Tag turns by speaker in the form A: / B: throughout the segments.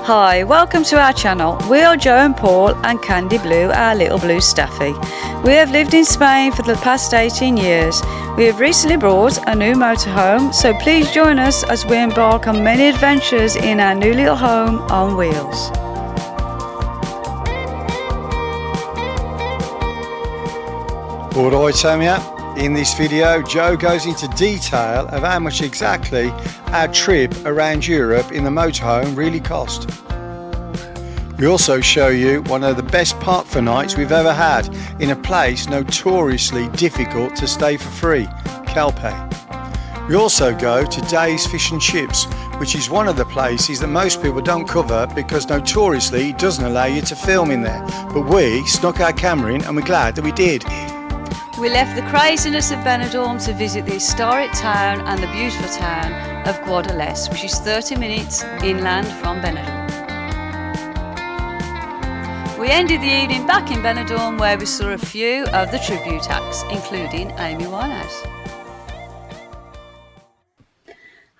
A: Hi, welcome to our channel. We are Joe and Paul and Candy Blue, our little blue staffy. We have lived in Spain for the past 18 years. We have recently bought a new motorhome, so please join us as we embark on many adventures in our new little home on wheels.
B: Alright, in this video Joe goes into detail of how much exactly our trip around Europe in the motorhome really cost. We also show you one of the best park for nights we've ever had in a place notoriously difficult to stay for free, Calpe. We also go to Dave's Fish and Chips, which is one of the places that most people don't cover because notoriously it doesn't allow you to film in there, but we snuck our camera in and we're glad that we did.
A: We left the craziness of Benidorm to visit the historic town and the beautiful town of Guadalest, which is 30 minutes inland from Benidorm. We ended the evening back in Benidorm where we saw a few of the tribute acts, including Amy Winehouse.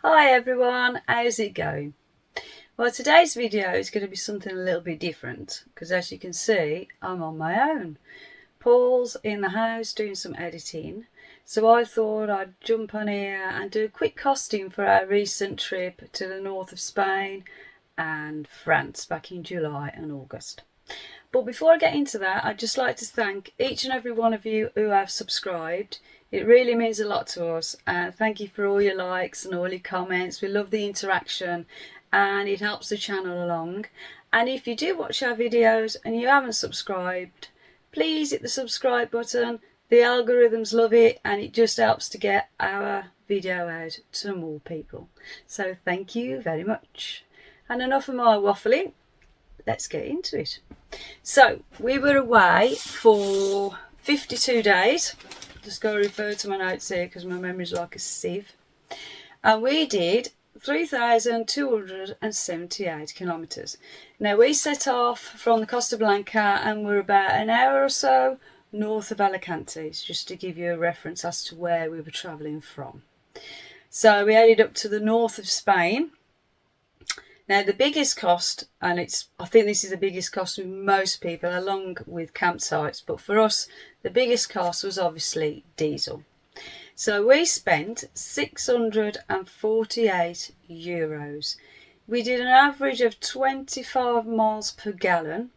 A: Hi everyone, how's it going? Well, today's video is going to be something a little bit different because as you can see, I'm on my own. Paul's in the house doing some editing, so I thought I'd jump on here and do a quick costing for our recent trip to the north of Spain and France back in July and August. But before I get into that, I'd just like to thank each and every one of you who have subscribed. It really means a lot to us, and thank you for all your likes and all your comments. We love the interaction and it helps the channel along. And if you do watch our videos and you haven't subscribed, please hit the subscribe button. The algorithms love it and it just helps to get our video out to more people. So thank you very much. And enough of my waffling, let's get into it. So we were away for 52 days. Just got to refer to my notes here because my memory's like a sieve. And we did 3,278 kilometres. Now we set off from the Costa Blanca and we're about an hour or so north of Alicante, just to give you a reference as to where we were travelling from. So we headed up to the north of Spain. Now the biggest cost, and I think this is the biggest cost with most people along with campsites, but for us the biggest cost was obviously diesel. So we spent €648. We did an average of 25 miles per gallon.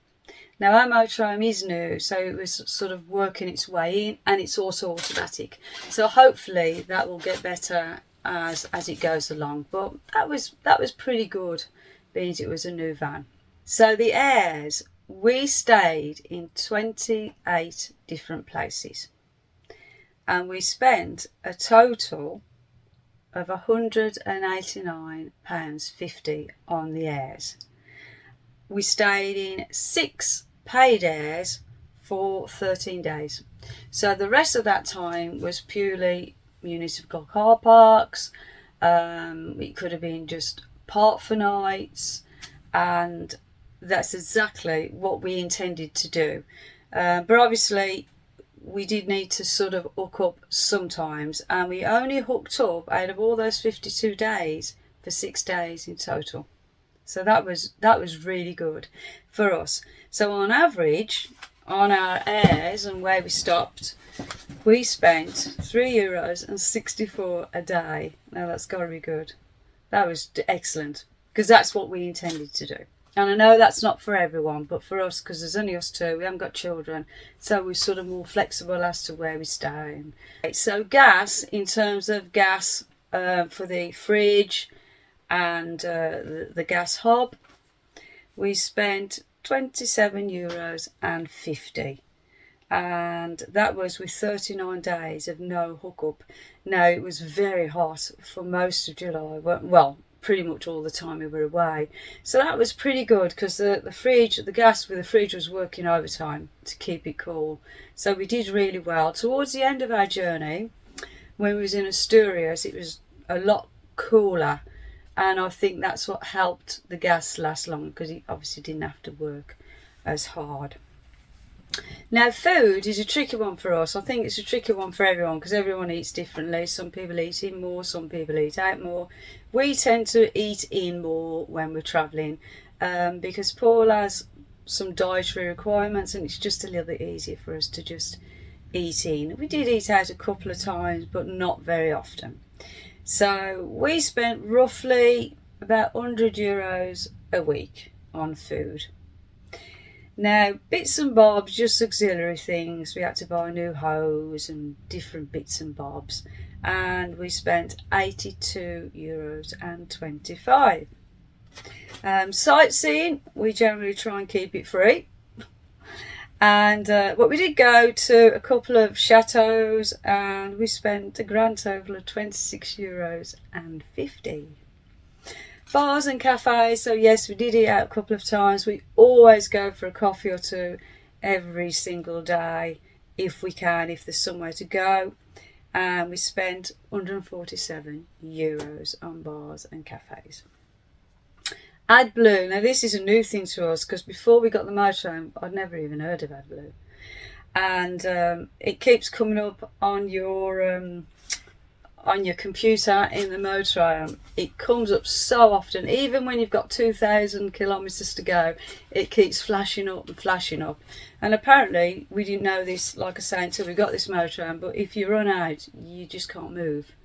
A: Now our motorhome is new, so it was sort of working its way in, and it's also automatic. So hopefully that will get better as it goes along. But that was pretty good, being it was a new van. So the airs, we stayed in 28 different places. And we spent a total of £189.50 on the airs. We stayed in 6 paid airs for 13 days. So the rest of that time was purely municipal car parks. It could have been just park for nights, and that's exactly what we intended to do. But obviously we did need to sort of hook up sometimes, and we only hooked up out of all those 52 days for 6 days in total. So that was really good for us. So on average, on our airs and where we stopped, we spent €3.64 a day. Now that's got to be good. That was excellent because that's what we intended to do. And I know that's not for everyone, but for us, because there's only us two, we haven't got children, so we're sort of more flexible as to where we stay. So gas, in terms of gas for the fridge and the gas hob, we spent €27.50. And that was with 39 days of no hookup. Now it was very hot for most of July. Well, pretty much all the time we were away, so that was pretty good because the gas with the fridge was working overtime to keep it cool, so we did really well. Towards the end of our journey, when we was in Asturias, it was a lot cooler, and I think that's what helped the gas last long because it obviously didn't have to work as hard. Now food is a tricky one for us. I think it's a tricky one for everyone because everyone eats differently. Some people eat in more, some people eat out more. We tend to eat in more when we're travelling. because Paul has some dietary requirements and it's just a little bit easier for us to just eat in. We did eat out a couple of times, but not very often. So we spent roughly about €100 a week on food. Now, bits and bobs, just auxiliary things. We had to buy a new hose and different bits and bobs. And we spent €82.25. Sightseeing, we generally try and keep it free. And but we did go to a couple of chateaus and we spent a grand total of €26.50. Bars and cafes, so yes, we did eat out a couple of times. We always go for a coffee or two every single day if we can, if there's somewhere to go. And we spent €147 on bars and cafes. AdBlue, now this is a new thing to us because before we got the motorhome I'd never even heard of AdBlue, and it keeps coming up on your computer in the motorhome. It comes up so often, even when you've got 2,000 kilometres to go, it keeps flashing up and flashing up. And apparently we didn't know this, like I say, until we got this motorhome, but if you run out you just can't move.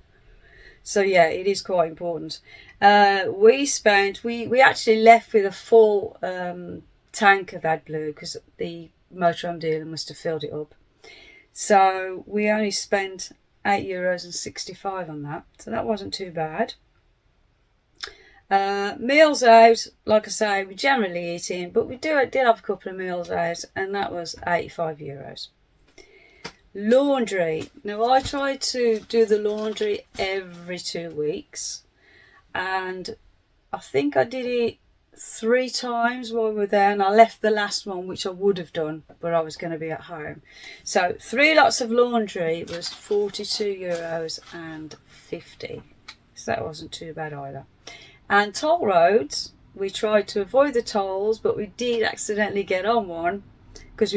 A: So yeah, it is quite important. We actually left with a full tank of AdBlue because the motorhome dealer must have filled it up. So we only spent €8.65 on that, so that wasn't too bad. Meals out, like I say, we generally eat in, but we did have a couple of meals out, and that was €85. Laundry. Now I try to do the laundry every 2 weeks, and I think I did it 3 times while we were there, and I left the last one, which I would have done, but I was going to be at home. So 3 lots of laundry was €42.50. So that wasn't too bad either. And toll roads, we tried to avoid the tolls, but we did accidentally get on one because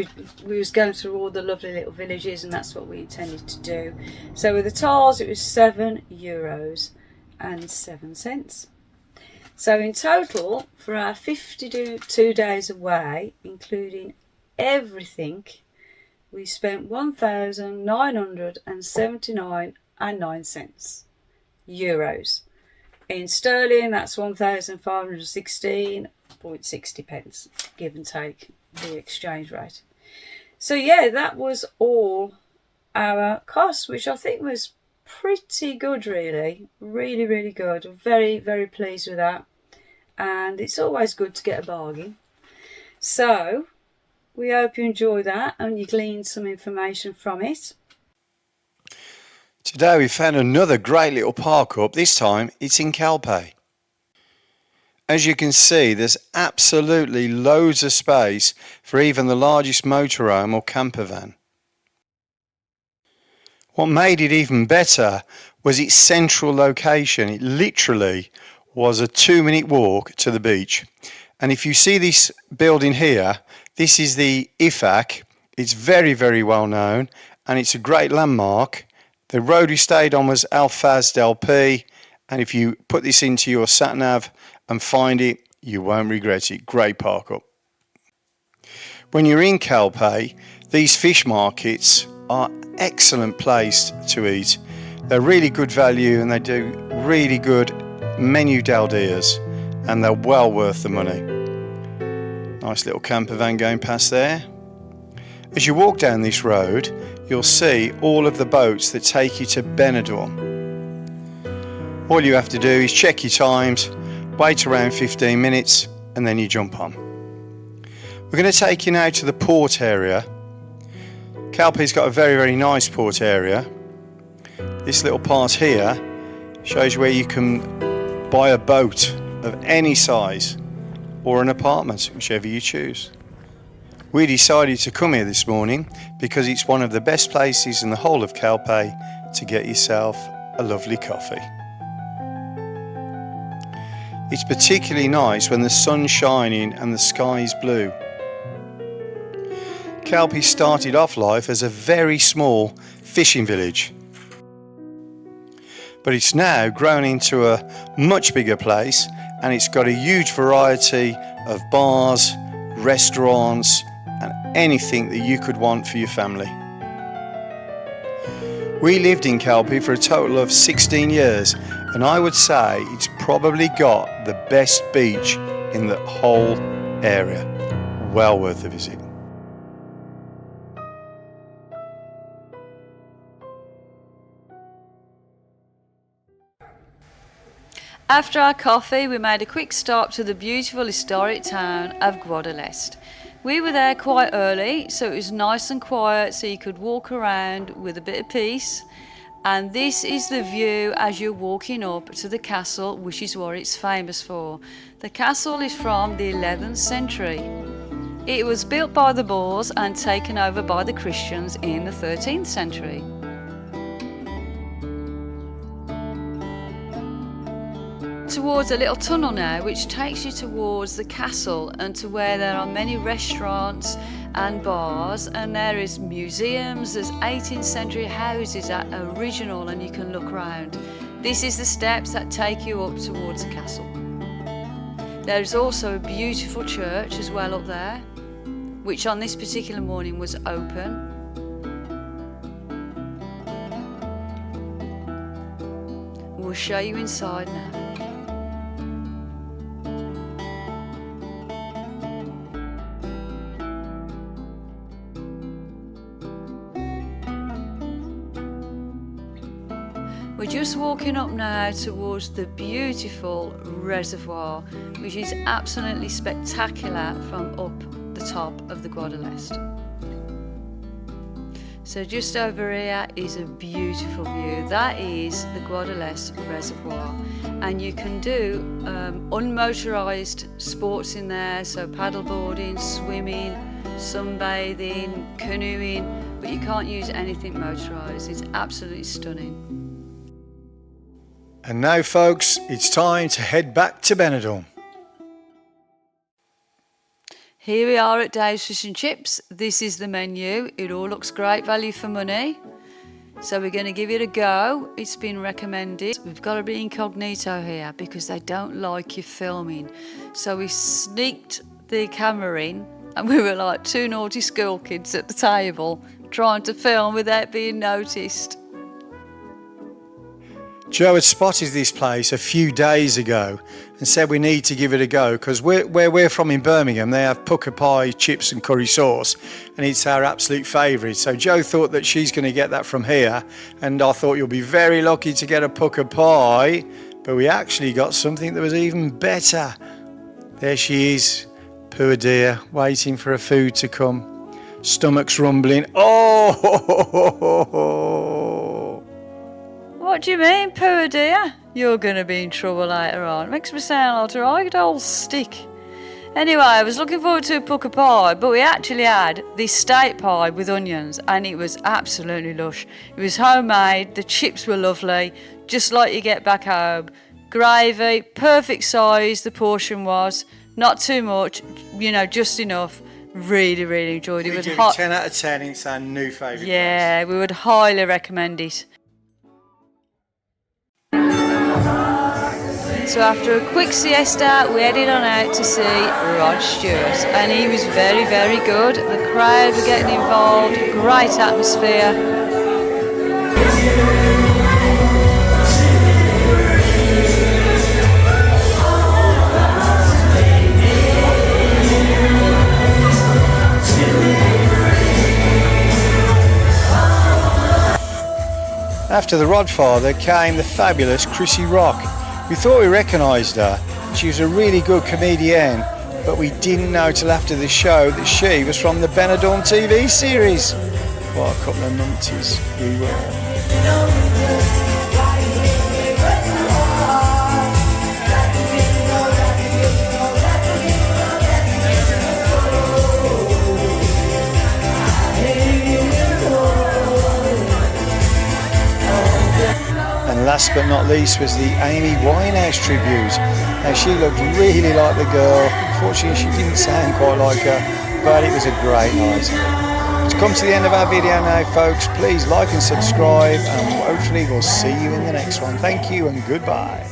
A: we was going through all the lovely little villages, and that's what we intended to do. So with the tolls it was €7.07. So in total, for our 52 days away, including everything, we spent €1,979.09. In sterling, that's 1,516.60, give and take the exchange rate. So yeah, that was all our costs, which I think was pretty good, really. Really, really good. Very, very pleased with that. And it's always good to get a bargain. So we hope you enjoy that and you gleaned some information from it.
B: Today we found another great little park up. This time it's in Calpe. As you can see, there's absolutely loads of space for even the largest motorhome or camper van. What made it even better was its central location. It literally was a 2-minute walk to the beach. And if you see this building here, this is the IFAC. It's very, very well known and it's a great landmark. The road we stayed on was Alfaz del P, and if you put this into your sat-nav and find it, you won't regret it. Great park up. When you're in Calpe, these fish markets are excellent place to eat. They're really good value and they do really good menu del dias, and they're well worth the money. Nice little camper van going past there. As you walk down this road, you'll see all of the boats that take you to Benidorm. All you have to do is check your times, wait around 15 minutes, and then you jump on. We're going to take you now to the port area. Calpe's got a very, very nice port area. This little part here shows you where you can buy a boat of any size or an apartment, whichever you choose. We decided to come here this morning because it's one of the best places in the whole of Calpe to get yourself a lovely coffee. It's particularly nice when the sun's shining and the sky's blue. Calpe started off life as a very small fishing village, but it's now grown into a much bigger place and it's got a huge variety of bars, restaurants and anything that you could want for your family. We lived in Calpe for a total of 16 years, and I would say it's probably got the best beach in the whole area. Well worth a visit.
A: After our coffee, we made a quick stop to the beautiful historic town of Guadalest. We were there quite early, so it was nice and quiet, so you could walk around with a bit of peace. And this is the view as you're walking up to the castle, which is what it's famous for. The castle is from the 11th century. It was built by the Moors and taken over by the Christians in the 13th century. Towards a little tunnel now which takes you towards the castle and to where there are many restaurants and bars, and there is museums, there's 18th century houses that are original and you can look around. This is the steps that take you up towards the castle. There is also a beautiful church as well up there, which on this particular morning was open. We'll show you inside now. We're just walking up now towards the beautiful reservoir, which is absolutely spectacular from up the top of the Guadalest. So just over here is a beautiful view. That is the Guadalest reservoir, and you can do unmotorised sports in there, so paddleboarding, swimming, sunbathing, canoeing, but you can't use anything motorised. It's absolutely stunning.
B: And now folks, it's time to head back to Benidorm.
A: Here we are at Dave's Fish and Chips. This is the menu. It all looks great value for money. So we're going to give it a go. It's been recommended. We've got to be incognito here because they don't like you filming. So we sneaked the camera in and we were like two naughty school kids at the table trying to film without being noticed.
B: Joe had spotted this place a few days ago and said we need to give it a go because where we're from in Birmingham, they have pucker pie, chips and curry sauce, and it's our absolute favourite. So Joe thought that she's going to get that from here, and I thought you'll be very lucky to get a pucker pie, but we actually got something that was even better. There she is, poor dear, waiting for her food to come. Stomach's rumbling. Oh!
A: What do you mean, poor dear? You're going to be in trouble later on. Makes me sound like a right old stick. Anyway, I was looking forward to a pucker pie, but we actually had this steak pie with onions, and it was absolutely lush. It was homemade, the chips were lovely, just like you get back home. Gravy, perfect size, the portion was. Not too much, you know, just enough. Really, really enjoyed it.
B: We give it 10 out of 10, it's our new favourite.
A: Yeah, we would highly recommend it. So after a quick siesta, we headed on out to see Rod Stewart, and he was very, very good. The crowd were getting involved, great atmosphere.
B: After the Rodfather came the fabulous Chrissy Rock. We thought we recognised her. She was a really good comedienne, but we didn't know till after the show that she was from the Benidorm TV series. What a couple of numpties we were. And last but not least was the Amy Winehouse tribute. Now she looked really like the girl. Unfortunately she didn't sound quite like her, but it was a great night. To come to the end of our video now folks, please like and subscribe, and hopefully we'll see you in the next one. Thank you and goodbye.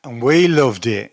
B: and we loved it.